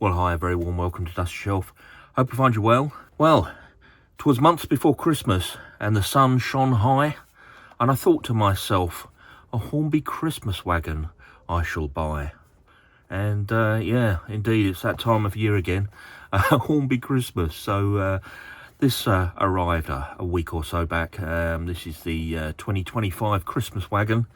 Well, hi, a very warm welcome to Dusty Shelf. Hope you find you well. Well, 'twas months before Christmas and the sun shone high, and I thought to myself, a Hornby Christmas wagon I shall buy. And yeah, indeed, it's that time of year again, Hornby Christmas. So this arrived a week or so back. This is the 2025 Christmas wagon.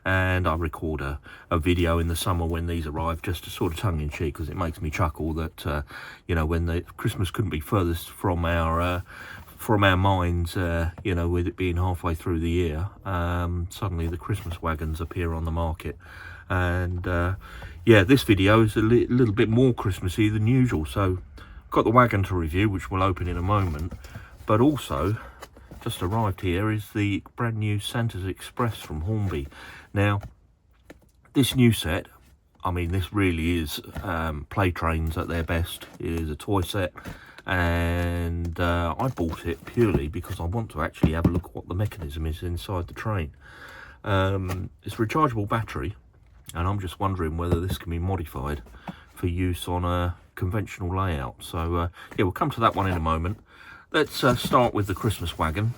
And I record a video in the summer when these arrive, just to sort of tongue-in-cheek, because it makes me chuckle that you know, when the Christmas couldn't be furthest from our minds, you know, with it being halfway through the year, suddenly the Christmas wagons appear on the market. And yeah, this video is a little bit more Christmassy than usual. So I've got the wagon to review, which we'll open in a moment, but also just arrived here is the brand new Santa's Express from Hornby. Now, this new set, I mean, this really is play trains at their best. It is a toy set, and I bought it purely because I want to actually have a look at what the mechanism is inside the train. It's a rechargeable battery, and I'm just wondering whether this can be modified for use on a conventional layout. So yeah, we'll come to that one in a moment. Let's start with the Christmas wagon.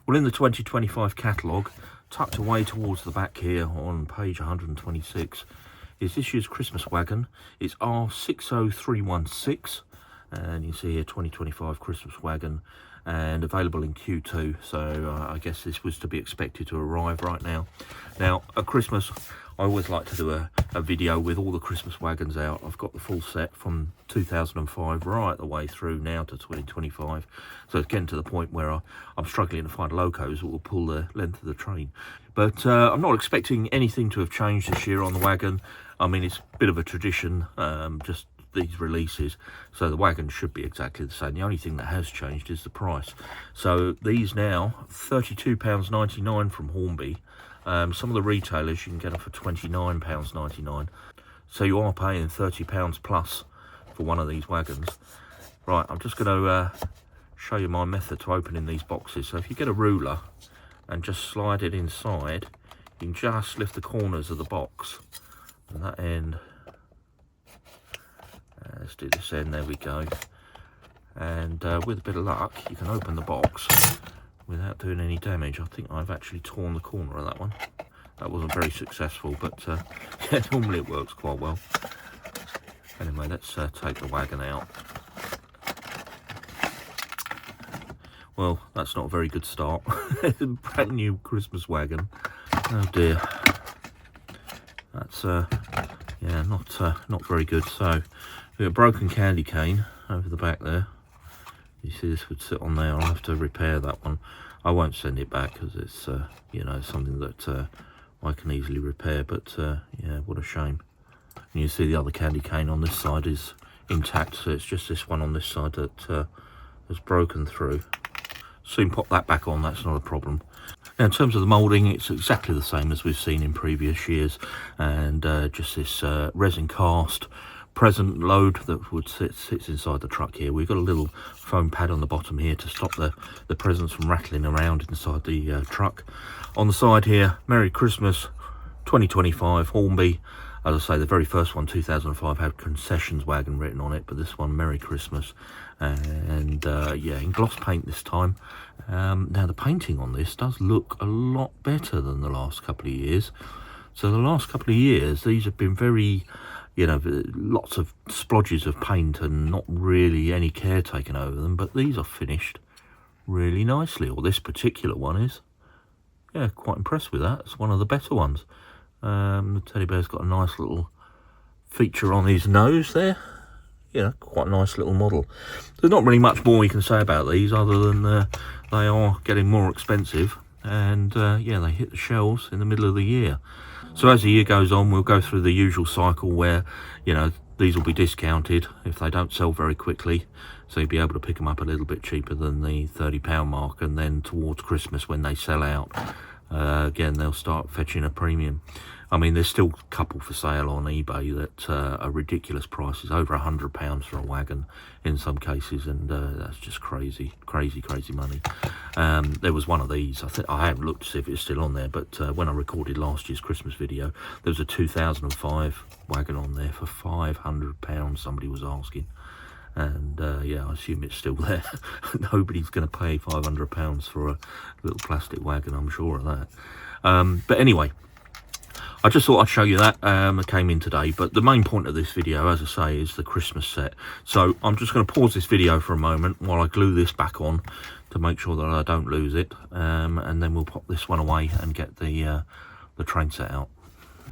Well, in the 2025 catalogue, tucked away towards the back here on page 126, is this year's Christmas wagon. It's R60316, and you see here 2025 Christmas wagon, and available in Q2. So I guess this was to be expected to arrive right now. Now, at Christmas, I always like to do a video with all the Christmas wagons out. I've got the full set from 2005 right the way through now to 2025. So it's getting to the point where I'm struggling to find locos that will pull the length of the train. But I'm not expecting anything to have changed this year on the wagon. I mean, it's a bit of a tradition, just these releases. So the wagon should be exactly the same. The only thing that has changed is the price. So these now, £32.99 from Hornby. Some of the retailers you can get them for £29.99, so you are paying £30 plus for one of these wagons. Right, I'm just going to show you my method to opening these boxes. So if you get a ruler and just slide it inside, you can just lift the corners of the box, and that end, let's do this end, there we go. And with a bit of luck, you can open the box without doing any damage. I think I've actually torn the corner of that one. That wasn't very successful, but yeah, normally it works quite well. Anyway, let's take the wagon out. Well, that's not a very good start. It's a brand new Christmas wagon. Oh dear. That's yeah, not very good. So we've got a broken candy cane over the back there. You see, this would sit on there. I'll have to repair that one. I won't send it back because it's you know, something that I can easily repair. But yeah, what a shame. And you see the other candy cane on this side is intact, so it's just this one on this side that has broken through. Soon pop that back on, that's not a problem. Now, in terms of the moulding, it's exactly the same as we've seen in previous years, and just this resin cast present load that would sits inside the truck here. We've got a little foam pad on the bottom here to stop the presents from rattling around inside the truck. On the side here, Merry Christmas 2025 Hornby. As I say, the very first one, 2005, had concessions wagon written on it, but this one, Merry Christmas. And yeah, in gloss paint this time. Now, the painting on this does look a lot better than the last couple of years. So the last couple of years, these have been very, you know, lots of splodges of paint and not really any care taken over them, but these are finished really nicely, or this particular one is. Yeah, quite impressed with that. It's one of the better ones. The teddy bear's got a nice little feature on his nose there. Yeah, quite a nice little model. There's not really much more you can say about these other than they are getting more expensive, and yeah, they hit the shelves in the middle of the year. So as the year goes on, we'll go through the usual cycle where, you know, these will be discounted if they don't sell very quickly. So you'll be able to pick them up a little bit cheaper than the £30 mark, and then towards Christmas when they sell out, again, they'll start fetching a premium. I mean, there's still a couple for sale on eBay that are ridiculous prices, over £100 for a wagon in some cases, and that's just crazy money. There was one of these, I haven't looked to see if it's still on there, but when I recorded last year's Christmas video, there was a 2005 wagon on there for £500, somebody was asking. And yeah, I assume it's still there. Nobody's going to pay £500 for a little plastic wagon, I'm sure of that. But anyway, I just thought I'd show you that. It came in today, but the main point of this video, as I say, is the Christmas set. So I'm just going to pause this video for a moment while I glue this back on to make sure that I don't lose it, and then we'll pop this one away and get the train set out.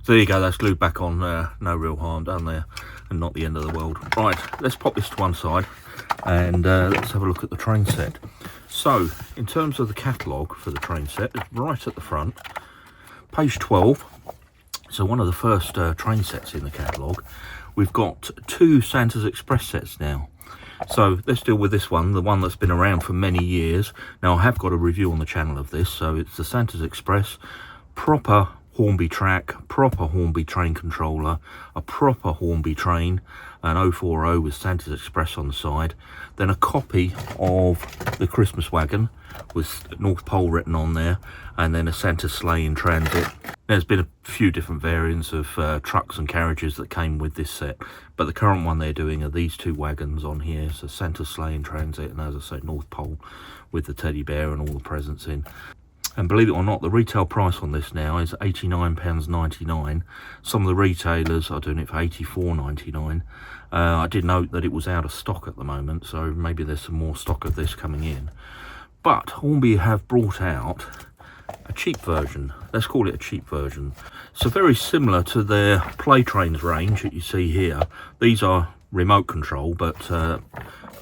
So there you go, that's glued back on. No real harm done there, and not the end of the world. Right, let's pop this to one side and let's have a look at the train set. So in terms of the catalogue for the train set, it's right at the front, page 12. So one of the first train sets in the catalogue. We've got 2 Santa's Express sets now. So let's deal with this one, the one that's been around for many years. Now I have got a review on the channel of this. So it's the Santa's Express, proper Hornby track, proper Hornby train controller, a proper Hornby train, an 040 with Santa's Express on the side, then a copy of the Christmas wagon with North Pole written on there, and then a Santa's sleigh in transit. There's been a few different variants of trucks and carriages that came with this set, but the current one they're doing are these 2 wagons on here. So Santa's sleigh in transit, and as I say, North Pole with the teddy bear and all the presents in. And believe it or not, the retail price on this now is £89.99. Some of the retailers are doing it for £84.99. I did note that it was out of stock at the moment, so maybe there's some more stock of this coming in. But Hornby have brought out a cheap version. Let's call it a cheap version. So very similar to their Play Trains range that you see here. These are remote control, but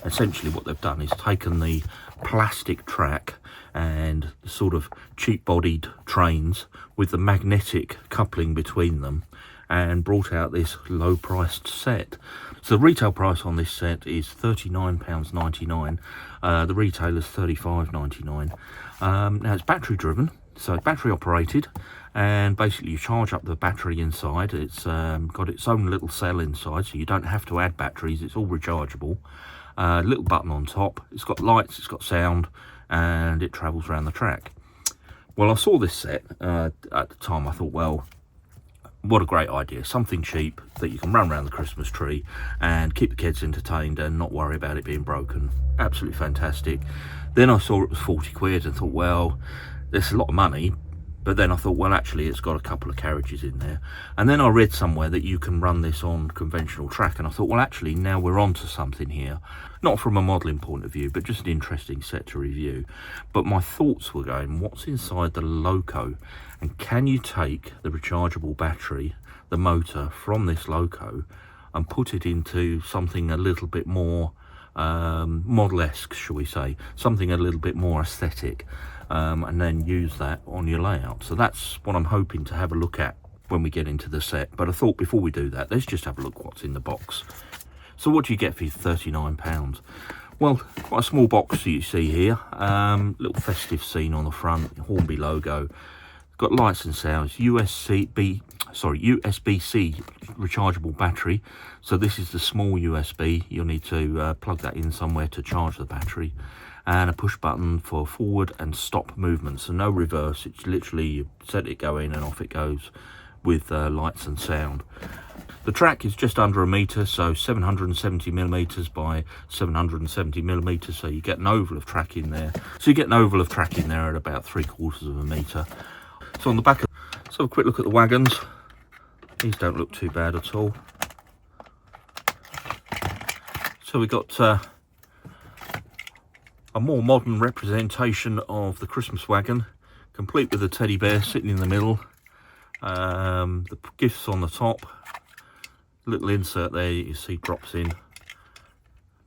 essentially what they've done is taken the plastic track and sort of cheap bodied trains with the magnetic coupling between them and brought out this low priced set. So the retail price on this set is £39.99. The retailer's £35.99. Now it's battery driven, so battery operated, and basically you charge up the battery inside. It's got its own little cell inside, so you don't have to add batteries. It's all rechargeable. Little button on top. It's got lights, it's got sound, and it travels around the track. Well, I saw this set at the time. I thought, well, what a great idea. Something cheap that you can run around the Christmas tree and keep the kids entertained and not worry about it being broken. Absolutely fantastic. Then I saw it was 40 quid and thought, well, there's a lot of money. But then I thought, well, actually, it's got a couple of carriages in there. And then I read somewhere that you can run this on conventional track. And I thought, well, actually, now we're on to something here. Not from a modelling point of view, but just an interesting set to review. But my thoughts were going, what's inside the loco? And can you take the rechargeable battery, the motor, from this loco and put it into something a little bit more model-esque, shall we say? Something a little bit more aesthetic. And then use that on your layout. So that's what I'm hoping to have a look at when we get into the set. But I thought before we do that, let's just have a look what's in the box. So what do you get for your £39? Well, quite a small box that you see here. Little festive scene on the front, Hornby logo. Got lights and sounds, USB-C rechargeable battery. So this is the small USB. You'll need to plug that in somewhere to charge the battery. And a push button for forward and stop movement, so no reverse. It's literally you set it going and off it goes with lights and sound. The track is just under a metre, so 770mm by 770mm, so you get an oval of track in there. So you get an oval of track in there at about 3/4 of a metre. So on the back, let's have a quick look at the wagons. These don't look too bad at all. So we got a more modern representation of the Christmas wagon, complete with a teddy bear sitting in the middle, the gifts on the top, little insert there you see drops in.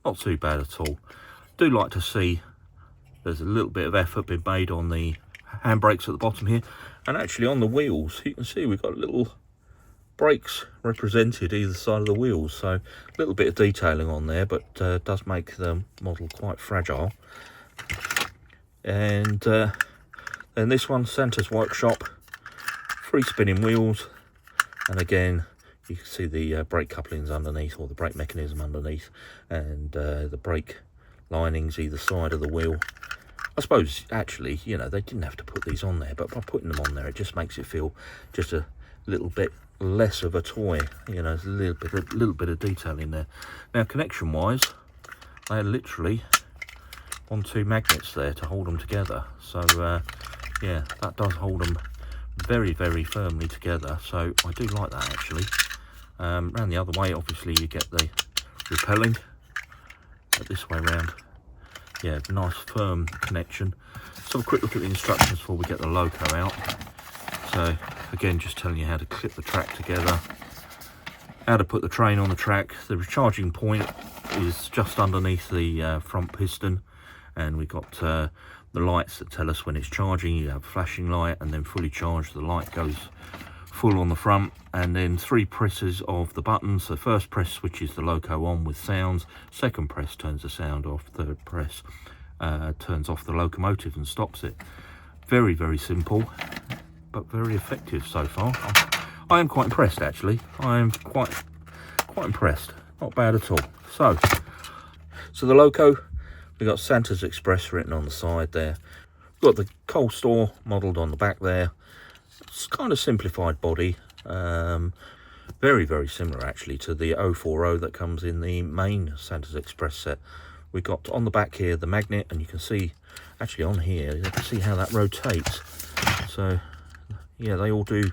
Not too bad at all. Do like to see there's a little bit of effort been made on the handbrakes at the bottom here, and actually on the wheels you can see we've got little brakes represented either side of the wheels, so a little bit of detailing on there, but does make the model quite fragile. And then this one, Santa's Workshop, free spinning wheels, And again, you can see the brake couplings underneath, or the brake mechanism underneath, and the brake linings either side of the wheel. I suppose, actually, you know, they didn't have to put these on there, but by putting them on there, it just makes it feel just a little bit less of a toy. You know, there's a little bit of detail in there. Now, connection-wise, they are literally on 2 magnets there to hold them together. So, yeah, that does hold them very, very firmly together. So I do like that, actually. Round the other way, obviously, you get the repelling, but this way round, yeah, nice firm connection. Let's have a quick look at the instructions before we get the loco out. So again, just telling you how to clip the track together, how to put the train on the track. The recharging point is just underneath the front piston, and we've got the lights that tell us when it's charging. You have a flashing light, and then fully charged, the light goes full on the front, and then 3 presses of the buttons. The first press switches the loco on with sounds, second press turns the sound off, third press turns off the locomotive and stops it. Very, very simple, but very effective so far. I am quite impressed, actually. I am quite impressed. Not bad at all. So the loco, we got Santa's Express written on the side there. We've got the coal store modelled on the back there. It's kind of simplified body, very, very similar actually to the 040 that comes in the main Santa's Express set. We've got on the back here the magnet, and you can see actually on here, you can see how that rotates. So yeah, they all do,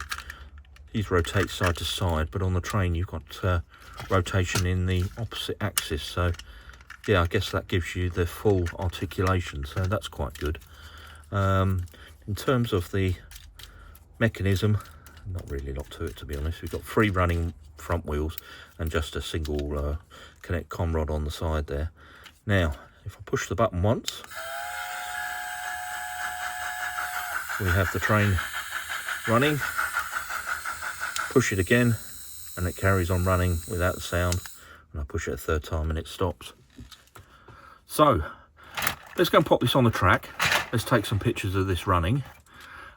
these rotate side to side, but on the train you've got rotation in the opposite axis. So yeah, I guess that gives you the full articulation, so that's quite good. In terms of the mechanism, not really a lot to it, to be honest. We've got 3 running front wheels and just a single connect com rod on the side there. Now, if I push the button once, we have the train running. Push it again, and it carries on running without the sound. And I push it a 3rd time, and it stops. So, let's go and pop this on the track. Let's take some pictures of this running.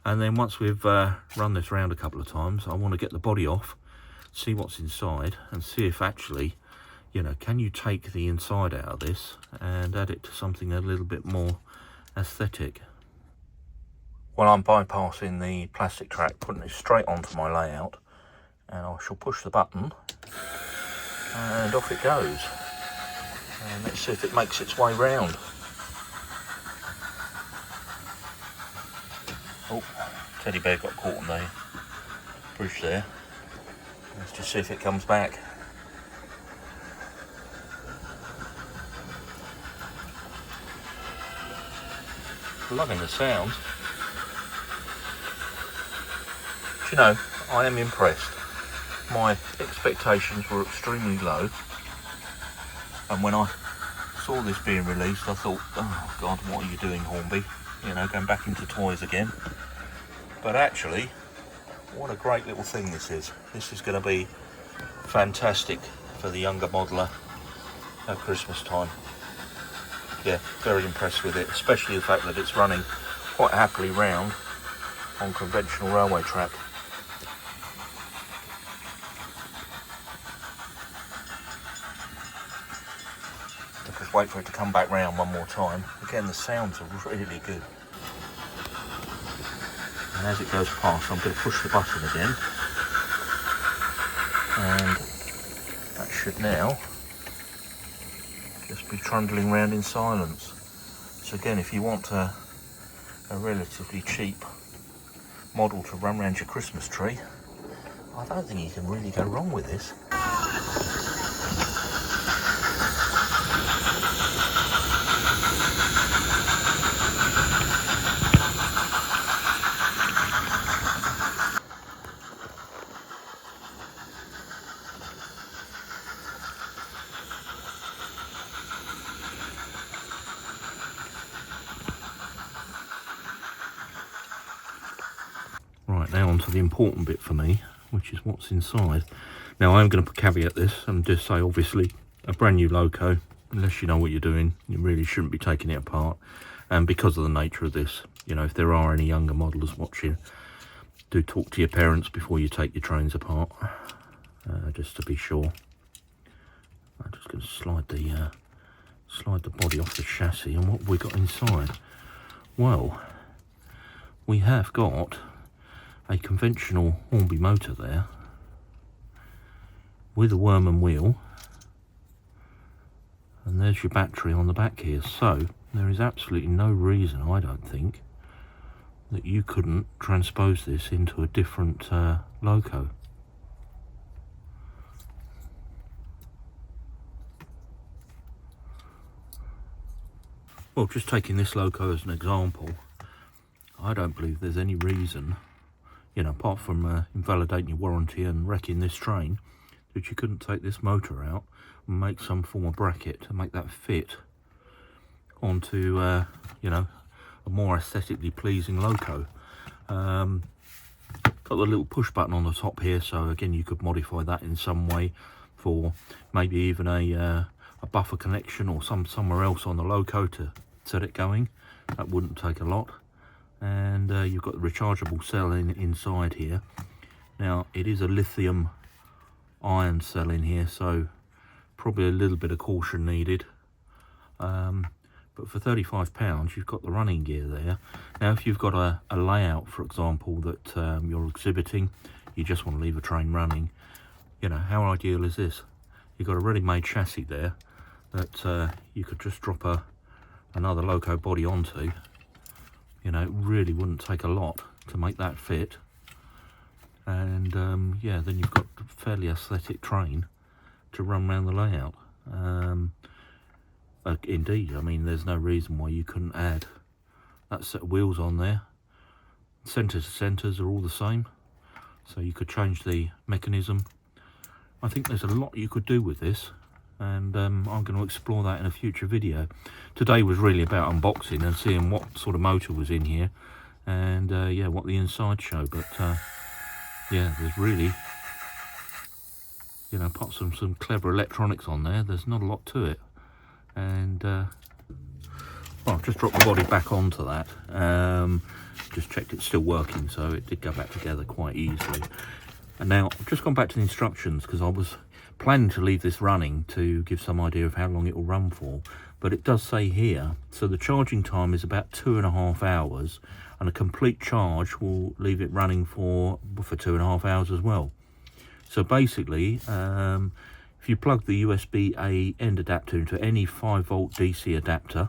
And then once we've run this round a couple of times, I want to get the body off, see what's inside, and see if actually, you know, can you take the inside out of this and add it to something a little bit more aesthetic. Well, I'm bypassing the plastic track, putting it straight onto my layout, and I shall push the button, and off it goes. And let's see if it makes its way round. Oh, teddy bear got caught on the bridge there. Let's just see if it comes back. Loving the sounds. Do you know, I am impressed. My expectations were extremely low, and when I saw this being released, I thought, oh God, what are you doing, Hornby? You know, going back into toys again. But actually, what a great little thing this is. This is going to be fantastic for the younger modeller at Christmas time. Yeah, very impressed with it, especially the fact that it's running quite happily round on conventional railway track. Just wait for it to come back round one more time. Again, the sounds are really good. And as it goes past, I'm going to push the button again, and that should now just be trundling round in silence. So again, if you want a relatively cheap model to run around your Christmas tree, I don't think you can really go wrong with this. Right, now on to the important bit for me, which is what's inside. Now I'm going to caveat this and just say, obviously, a brand new loco, unless you know what you're doing, you really shouldn't be taking it apart. And because of the nature of this, you know, if there are any younger modelers watching, Do talk to your parents before you take your trains apart, just to be sure. I'm just going to slide the body off the chassis. And what have we got inside? Well, we have got a conventional Hornby motor there with a worm and wheel, and there's your battery on the back here. So there is absolutely no reason, I don't think, that you couldn't transpose this into a different loco. Well, just taking this loco as an example, I don't believe there's any reason, you know, apart from invalidating your warranty and wrecking this train, that you couldn't take this motor out and make some form of bracket to make that fit onto, you know, a more aesthetically pleasing loco. Got the little push button on the top here, so again you could modify that in some way for maybe even a buffer connection or somewhere else on the loco to set it going. That wouldn't take a lot. And you've got the rechargeable cell inside here. Now it is a lithium ion cell in here, so probably a little bit of caution needed. But for £35 you've got the running gear there. Now if you've got a layout, for example, that you're exhibiting, you just want to leave a train running, you know, how ideal is this? You've got a ready-made chassis there that you could just drop another loco body onto. You know, it really wouldn't take a lot to make that fit. And yeah, then you've got a fairly aesthetic train to run around the layout. Indeed, I mean, there's no reason why you couldn't add that set of wheels on there. Centre to centres are all the same, so you could change the mechanism. I think there's a lot you could do with this, and I'm going to explore that in a future video. Today was really about unboxing and seeing what sort of motor was in here, and yeah, what the inside show. But yeah, there's really, you know, apart from some clever electronics on there, there's not a lot to it. And well, I've just dropped the body back onto that, just checked it's still working, so it did go back together quite easily. And now I've just gone back to the instructions, because I was planning to leave this running to give some idea of how long it will run for, but it does say here, so the charging time is about 2.5 hours, and a complete charge will leave it running for 2.5 hours as well. So basically, if you plug the USB-A end adapter into any 5-volt DC adapter,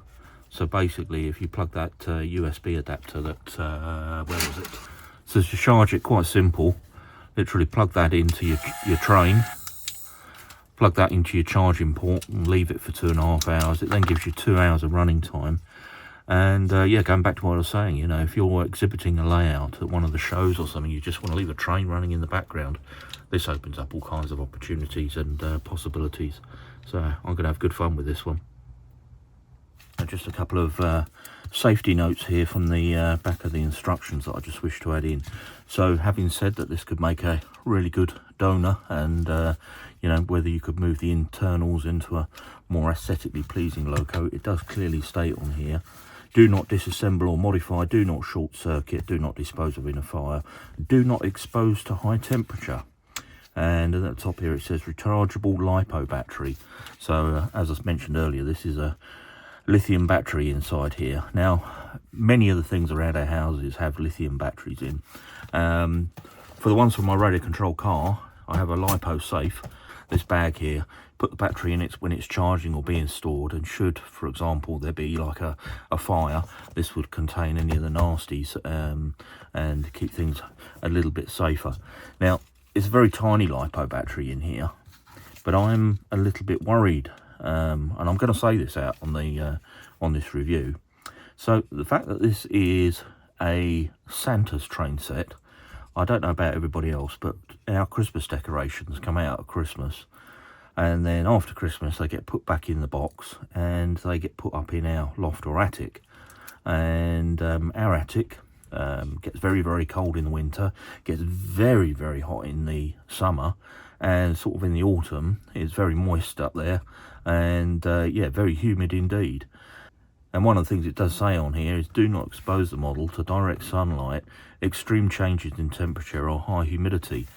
so basically if you plug that USB adapter that, where was it? So to charge it, quite simple, literally plug that into your train, plug that into your charging port and leave it for 2.5 hours. It then gives you 2 hours of running time. And yeah, going back to what I was saying, you know, if you're exhibiting a layout at one of the shows or something, you just want to leave a train running in the background, this opens up all kinds of opportunities and possibilities. So I'm going to have good fun with this one. And just a couple of safety notes here from the back of the instructions that I just wish to add in. So having said that this could make a really good donor, and you know, whether you could move the internals into a more aesthetically pleasing loco, it does clearly state on here: do not disassemble or modify, do not short circuit, do not dispose of in a fire, do not expose to high temperature. And at the top here it says rechargeable LiPo battery. So as I mentioned earlier, this is a lithium battery inside here. Now, many of the things around our houses have lithium batteries in. For the ones from my radio control car, I have a LiPo safe, this bag here. Put the battery in it when it's charging or being stored, and should, for example, there be like a fire, this would contain any of the nasties and keep things a little bit safer. Now, it's a very tiny LiPo battery in here, but I'm a little bit worried, and I'm going to say this out on the on this review. So the fact that this is a Santa's train set, I don't know about everybody else, but our Christmas decorations come out at Christmas, and then after Christmas they get put back in the box and they get put up in our loft or attic. And our attic gets very, very cold in the winter, gets very, very hot in the summer, and sort of in the autumn it's very moist up there, and yeah, very humid indeed. And one of the things it does say on here is do not expose the model to direct sunlight, extreme changes in temperature or high humidity.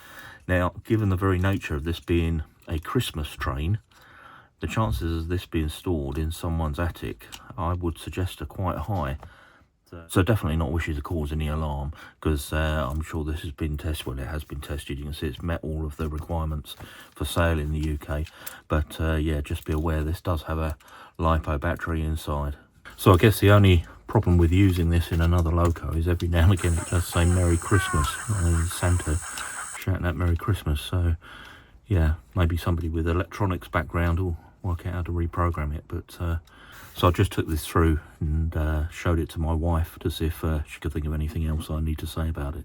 Now, given the very nature of this being a Christmas train, the chances of this being stored in someone's attic, I would suggest, are quite high. So definitely not wishing to cause any alarm, because I'm sure this has been tested. Well, it has been tested. You can see it's met all of the requirements for sale in the UK. But yeah, just be aware this does have a LiPo battery inside. So I guess the only problem with using this in another loco is every now and again it does say Merry Christmas. Santa shouting out Merry Christmas. So yeah, maybe somebody with electronics background will work out how to reprogram it. But so I just took this through and showed it to my wife to see if she could think of anything else I need to say about it.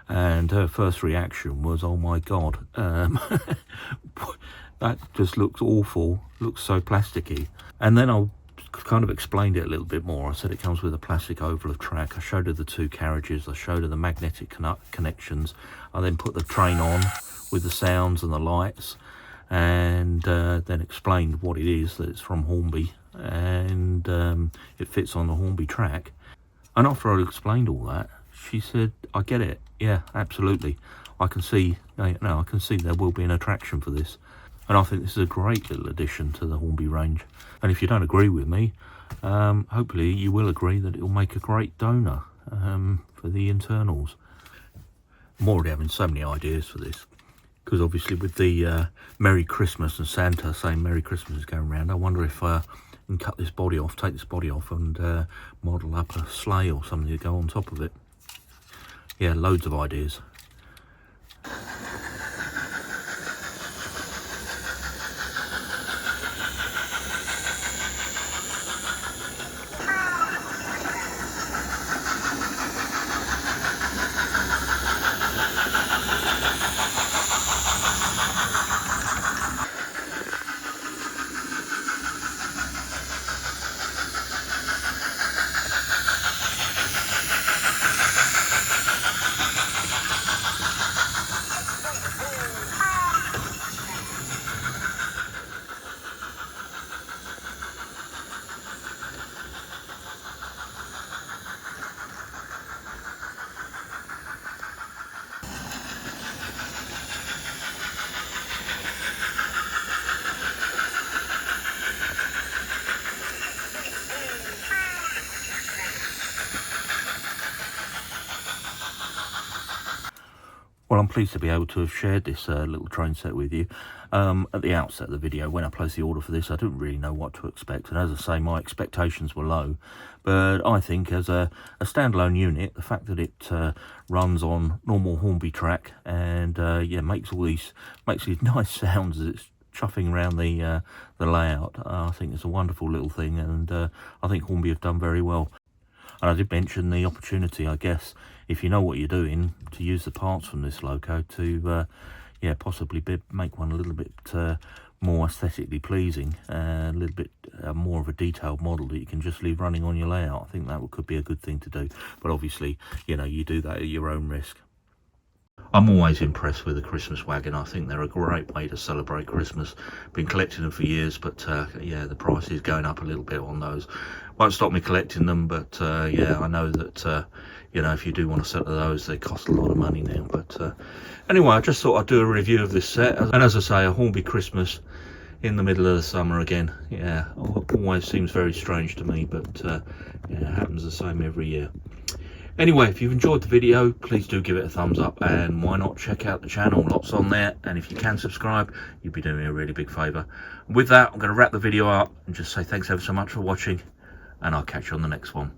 And her first reaction was, oh my God, that just looks awful, looks so plasticky. And then I kind of explained it a little bit more. I said it comes with a plastic oval of track. I showed her the 2 carriages. I showed her the magnetic connections. I then put the train on with the sounds and the lights, and then explained what it is, that it's from Hornby, and it fits on the Hornby track. And after I explained all that, she said, I get it, yeah, absolutely, I can see, I can see there will be an attraction for this. And I think this is a great little addition to the Hornby range. And if you don't agree with me, hopefully you will agree that it will make a great donor for the internals. I'm already having so many ideas for this, because obviously with the Merry Christmas and Santa saying Merry Christmas is going around, I wonder if I can cut this body off, take this body off, and model up a sleigh or something to go on top of it. Yeah, loads of ideas. Well, I'm pleased to be able to have shared this little train set with you. At the outset of the video, when I placed the order for this, I didn't really know what to expect. And as I say, my expectations were low. But I think as a standalone unit, the fact that it runs on normal Hornby track and yeah, makes these nice sounds as it's chuffing around the layout, I think it's a wonderful little thing. And I think Hornby have done very well. And I did mention the opportunity, I guess, if you know what you're doing, to use the parts from this loco to, yeah, possibly make one a little bit more aesthetically pleasing, a little bit more of a detailed model that you can just leave running on your layout. I think that could be a good thing to do. But obviously, you know, you do that at your own risk. I'm always impressed with the Christmas wagon. I think they're a great way to celebrate Christmas. Been collecting them for years, but yeah, the price is going up a little bit on those. Won't stop me collecting them, but yeah, I know that you know, if you do want to settle those, they cost a lot of money now. But anyway, I just thought I'd do a review of this set. And as I say, a Hornby Christmas in the middle of the summer again. Yeah, always seems very strange to me, but yeah, it happens the same every year. Anyway, if you've enjoyed the video, please do give it a thumbs up, and why not check out the channel, lots on there. And if you can subscribe, you'd be doing me a really big favour. With that, I'm going to wrap the video up and just say thanks ever so much for watching, and I'll catch you on the next one.